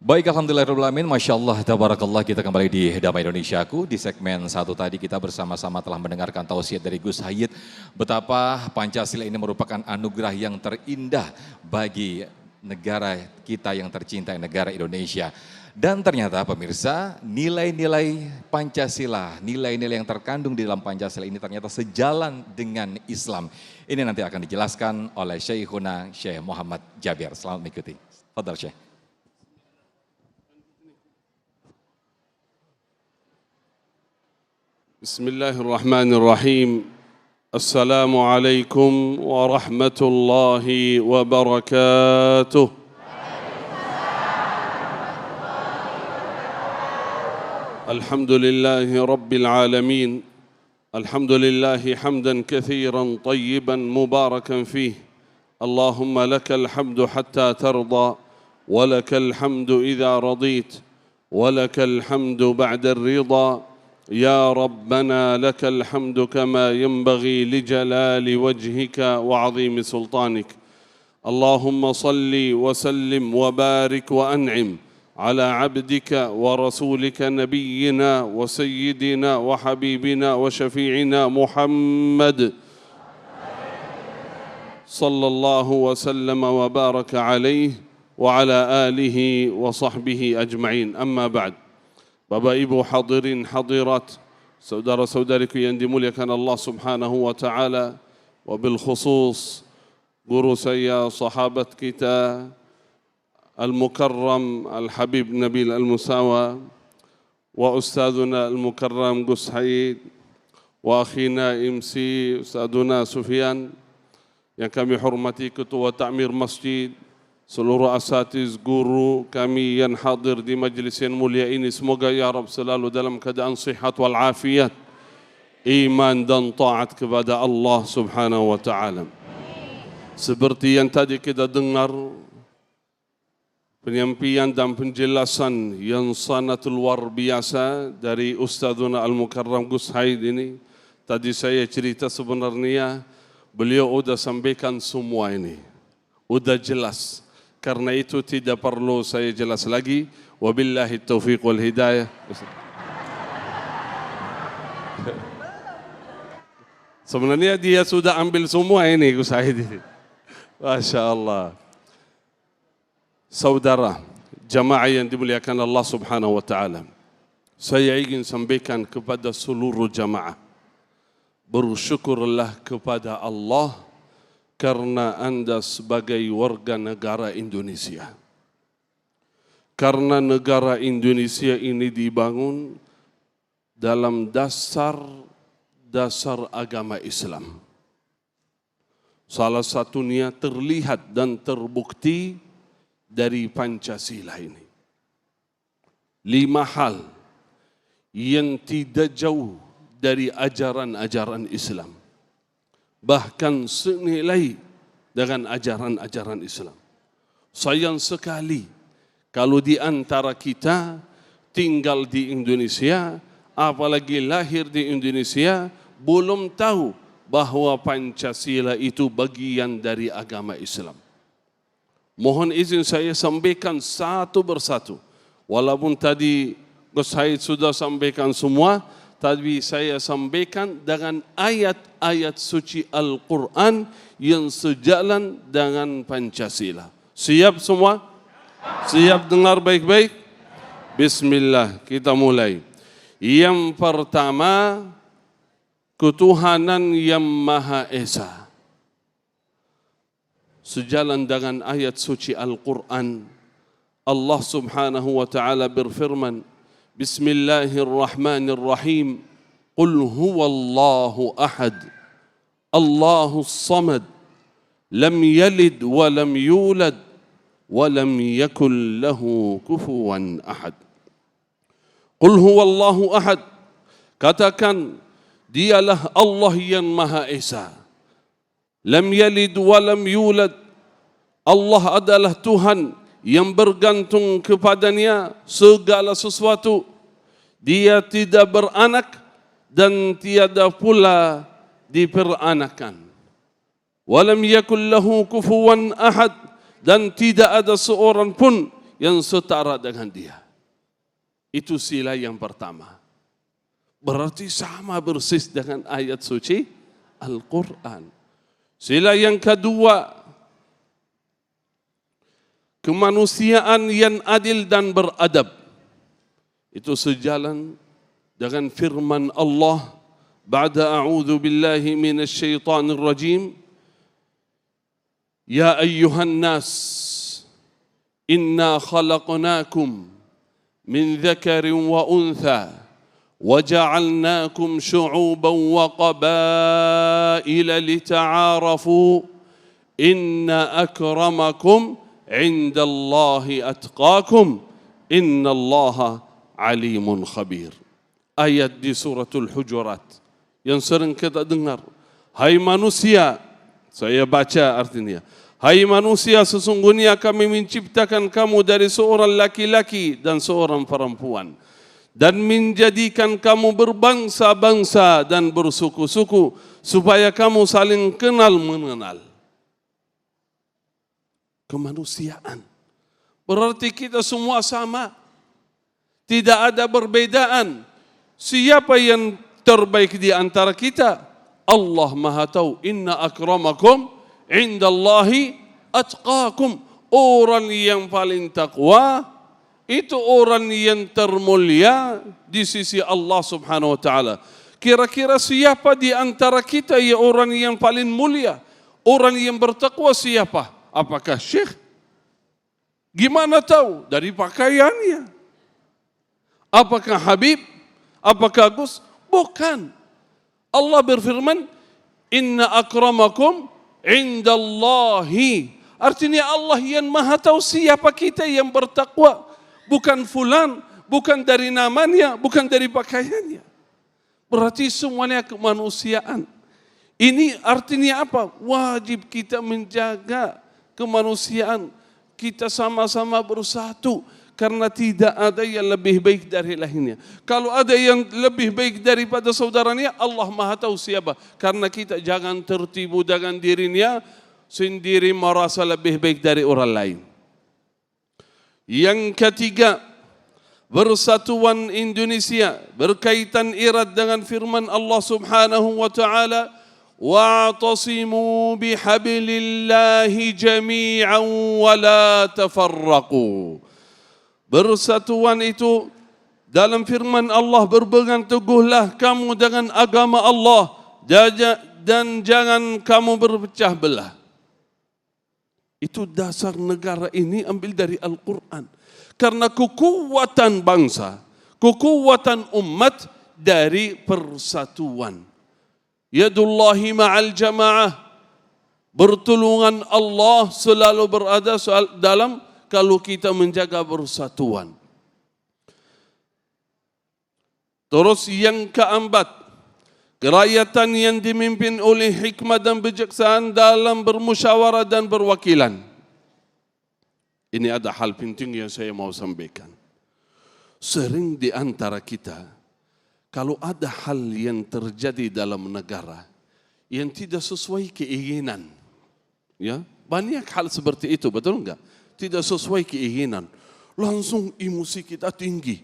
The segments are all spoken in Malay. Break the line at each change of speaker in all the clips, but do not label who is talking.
Baik, alhamdulillahirrahmanirrahim, Masya Allah, tabarakallah, kita kembali di Damai Indonesiaku. Di segmen satu tadi kita bersama-sama telah mendengarkan tausiah dari Gus Hayid. Betapa Pancasila ini merupakan anugerah yang terindah bagi negara kita yang tercinta, negara Indonesia. Dan ternyata pemirsa, nilai-nilai Pancasila, nilai-nilai yang terkandung di dalam Pancasila ini ternyata sejalan dengan Islam. Ini nanti akan dijelaskan oleh Syekhuna Syekh Muhammad Jabir. Selamat mengikuti. Fadhal Syekh.
Bismillahirrahmanirrahim. Assalamualaikum warahmatullahi wabarakatuh. Alhamdulillahi rabbil alamin. Alhamdulillahi hamdan kathiran tayyiban mubarakan fih. Allahumma lakal hamdu hatta tarda, wa lakal hamdu idha radit, wa lakal hamdu ba'da ar-ridha. يا ربنا لك الحمد كما ينبغي لجلال وجهك وعظيم سلطانك. اللهم صل وسلم وبارك وأنعم على عبدك ورسولك نبينا وسيدنا وحبيبنا وشفيعنا محمد صلى الله وسلم وبارك عليه وعلى آله وصحبه أجمعين. أما بعد. Bapak Ibu hadirin hadirat, saudara-saudariku yang dimuliakan Allah Subhanahu wa taala, wabil khusus guru saya, sahabat kita Al-Mukarram Al-Habib Nabil Al-Musawa, wa ustadzuna Al-Mukarram Gus Hayid, wa akhina MC Ustadzuna Sufyan, yang kami hormati Ketua Ta'mir Masjid, seluruh asatiz guru kami yang hadir di majlis yang mulia ini, semoga ya Rabb selalu dalam keadaan sihat wal afiat, iman dan taat kepada Allah Subhanahu wa taala. Seperti yang tadi kita dengar penyampaian dan penjelasan yang sangat luar biasa dari Ustadzuna Al-Mukarram Gus Hayid ini. Tadi saya cerita sebenarnya beliau sudah sampaikan semua ini, sudah jelas. Karena itu tidak perlu saya jelas lagi. Wabillahi taufiq wal hidayah. Sebenarnya dia sudah ambil semua ini Gus Hayid. Masya Allah. Saudara, jamaah yang dimuliakan Allah Subhanahu wa taala. Saya ingin sampaikan kepada seluruh jamaah, bersyukurlah kepada Allah karena Anda sebagai warga negara Indonesia. Karena negara Indonesia ini dibangun dalam dasar agama Islam. Salah satunya terlihat dan terbukti dari Pancasila ini. 5 hal yang tidak jauh dari ajaran-ajaran Islam, bahkan senilai dengan ajaran-ajaran Islam. Sayang sekali kalau di antara kita tinggal di Indonesia, apalagi lahir di Indonesia, belum tahu bahwa Pancasila itu bagian dari agama Islam. Mohon izin saya sampaikan satu persatu. Walaupun tadi Gus Hayid sudah sampaikan semua, tapi saya sampaikan dengan ayat-ayat suci Al-Quran yang sejalan dengan Pancasila. Siap semua? Siap dengar baik-baik? Bismillah, kita mulai. Yang pertama, ketuhanan yang Maha Esa. Sejalan dengan ayat suci Al-Quran, Allah Subhanahu wa taala berfirman, Bismillahirrahmanirrahim. Qul huwallahu ahad, Allahus samad, lam yalid wa lam yulad, wa lam yakul lahu kufuwan ahad. Qul huwallahu ahad, katakan dialah Allah yang Maha Esa. Lam yalid wa lam yulad, Allah adalah Tuhan yang bergantung kepadanya segala sesuatu. Dia tidak beranak dan tiada pula diperanakan. Walam yakul lahu kufuwan ahad, dan tidak ada seorang pun yang setara dengan dia. Itu sila yang pertama. Berarti sama persis dengan ayat suci Al-Quran. Sila yang kedua, kemanusiaan yang adil dan beradab. Itu sejalan dengan firman Allah, ba'da a'udzu billahi minasy syaithanir rajim, ya ayyuhan nas inna khalaqnakum min dzakarin wa untha وجعلناكم شعوبا وقبائل لتعارفوا إن أكرمكم عند الله أتقاكم إن الله عليم خبير. Ayat di suratul Hujurat yang sering kita dengar. Hai manusia, saya baca artinya. Hai manusia, sesungguhnya kami menciptakan kamu dari seorang laki-laki dan seorang perempuan, dan menjadikan kamu berbangsa-bangsa dan bersuku-suku supaya kamu saling kenal mengenal. Kemanusiaan berarti kita semua sama, tidak ada perbedaan. Siapa yang terbaik di antara kita? Allah Maha tahu. Inna akramakum indallahi atqakum. Orang yang paling takwa itu orang yang termulia di sisi Allah Subhanahu wa taala. Kira-kira siapa di antara kita yang orang yang paling mulia? Orang yang bertakwa siapa? Apakah syekh? Gimana tahu? Dari pakaiannya. Apakah Habib? Apakah Gus? Bukan. Allah berfirman, "Inna akramakum indallahi." Artinya Allah yang Maha tahu siapa kita yang bertakwa. Bukan fulan, bukan dari namanya, bukan dari pakaiannya. Berarti semuanya kemanusiaan. Ini artinya apa? Wajib kita menjaga kemanusiaan. Kita sama-sama bersatu. Karena tidak ada yang lebih baik dari lainnya. Kalau ada yang lebih baik daripada saudaranya, Allah Maha tahu siapa. Karena kita jangan tertipu dengan dirinya sendiri merasa lebih baik dari orang lain. Yang ketiga, bersatuan Indonesia berkaitan erat dengan firman Allah Subhanahu wa taala, wa'tasimu bihablillahi jami'an wa la tafarraqu. Bersatuan itu dalam firman Allah, berpegang teguhlah kamu dengan agama Allah dan jangan kamu berpecah belah. Itu dasar negara ini ambil dari Al-Quran. Karena kekuatan bangsa, kekuatan umat dari persatuan. Yadullahi ma'al jamaah. Bertolongan Allah selalu berada dalam kalau kita menjaga persatuan. Terus yang keempat, kerakyatan yang dipimpin oleh hikmah dan bijaksana dalam bermusyawarah dan berwakilan. Ini ada hal penting yang saya mau sampaikan. Sering di antara kita, kalau ada hal yang terjadi dalam negara yang tidak sesuai keinginan, ya banyak hal seperti itu, betul enggak? Tidak sesuai keinginan, langsung emosi kita tinggi.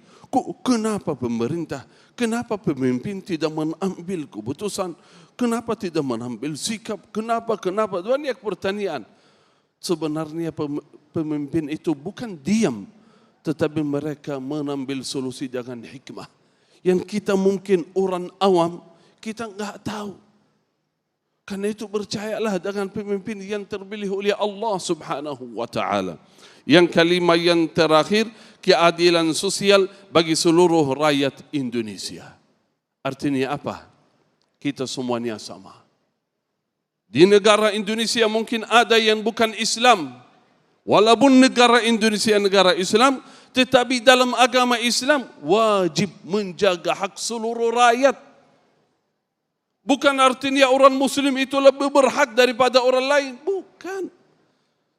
Kenapa pemerintah, kenapa pemimpin tidak mengambil keputusan, kenapa tidak mengambil sikap, kenapa, banyak pertanyaan. Sebenarnya pemimpin itu bukan diam, tetapi mereka mengambil solusi dengan hikmah. Yang kita mungkin orang awam, kita enggak tahu. Karena itu percayalah dengan pemimpin yang terpilih oleh Allah Subhanahu wa taala. Yang kelima, yang terakhir, keadilan sosial bagi seluruh rakyat Indonesia. Artinya apa? Kita semuanya sama. Di negara Indonesia mungkin ada yang bukan Islam. Walaupun negara Indonesia negara Islam, tetapi dalam agama Islam wajib menjaga hak seluruh rakyat. Bukan artinya orang Muslim itu lebih berhak daripada orang lain. Bukan.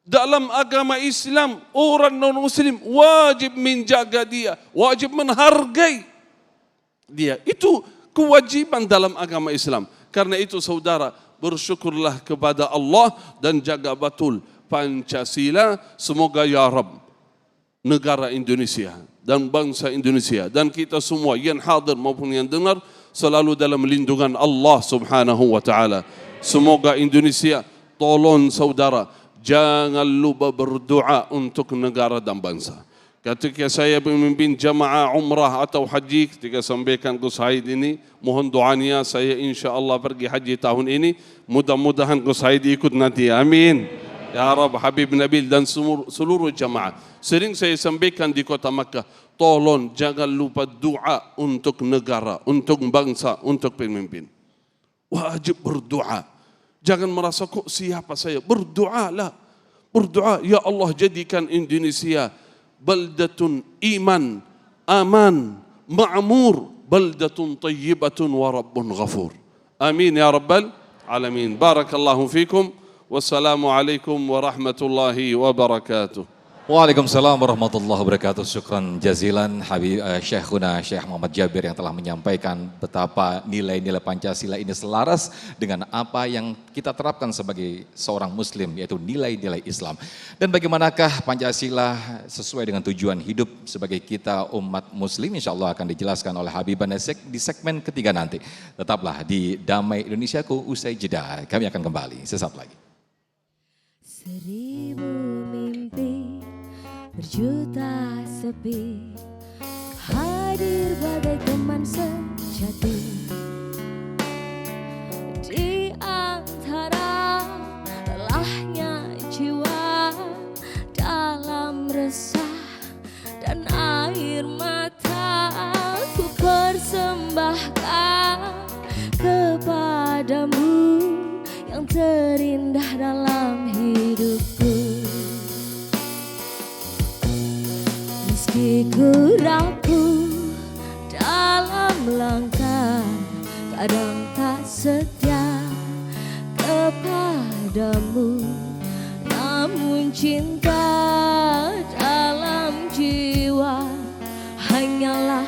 Dalam agama Islam, orang non-Muslim wajib menjaga dia, wajib menghargai dia. Itu kewajiban dalam agama Islam. Karena itu saudara, bersyukurlah kepada Allah dan jaga betul Pancasila. Semoga ya Rabb negara Indonesia dan bangsa Indonesia dan kita semua yang hadir maupun yang dengar selalu dalam lindungan Allah Subhanahu wa taala. Semoga Indonesia, tolong saudara, jangan lupa berdoa untuk negara dan bangsa. Ketika saya memimpin jamaah umrah atau haji, ketika sampaikan Gus Haid ini, mohon doanya saya insya Allah pergi haji tahun ini. Mudah-mudahan Gus Haid ikut nanti, amin. Ya Rabb, Habib Nabil dan seluruh jamaah. Sering saya sampaikan di kota Makkah, tolong jangan lupa doa untuk negara, untuk bangsa, untuk pemimpin. Wajib berdoa. Jangan merasa kok siapa saya, berdoalah. Berdoa, ya Allah jadikan Indonesia baldatun iman, aman, ma'mur, baldatun tayyibatun wa rabbun ghafur. Amin ya rabbal alamin. Barakallahu fikum. Wassalamualaikum warahmatullahi wabarakatuh.
Waalaikumsalam warahmatullahi wabarakatuh. Syukran jazilan Habib Syekhuna Syekh Muhammad Jabir yang telah menyampaikan betapa nilai-nilai Pancasila ini selaras dengan apa yang kita terapkan sebagai seorang muslim, yaitu nilai-nilai Islam. Dan bagaimanakah Pancasila sesuai dengan tujuan hidup sebagai kita umat muslim, insya Allah akan dijelaskan oleh Habib Nasek di segmen ketiga nanti. Tetaplah di Damai Indonesiaku, usai jeda kami akan kembali sesaat lagi.
Seribu mimpi, berjuta sepi, hadir bagai teman sejati di antara lelahnya jiwa, dalam resah dan air mata ku persembahkan kepadamu yang terindah dalam hidupku. Meski ku rapuh dalam langkah, kadang tak setia kepadamu, namun cinta dalam jiwa hanyalah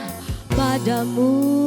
padamu.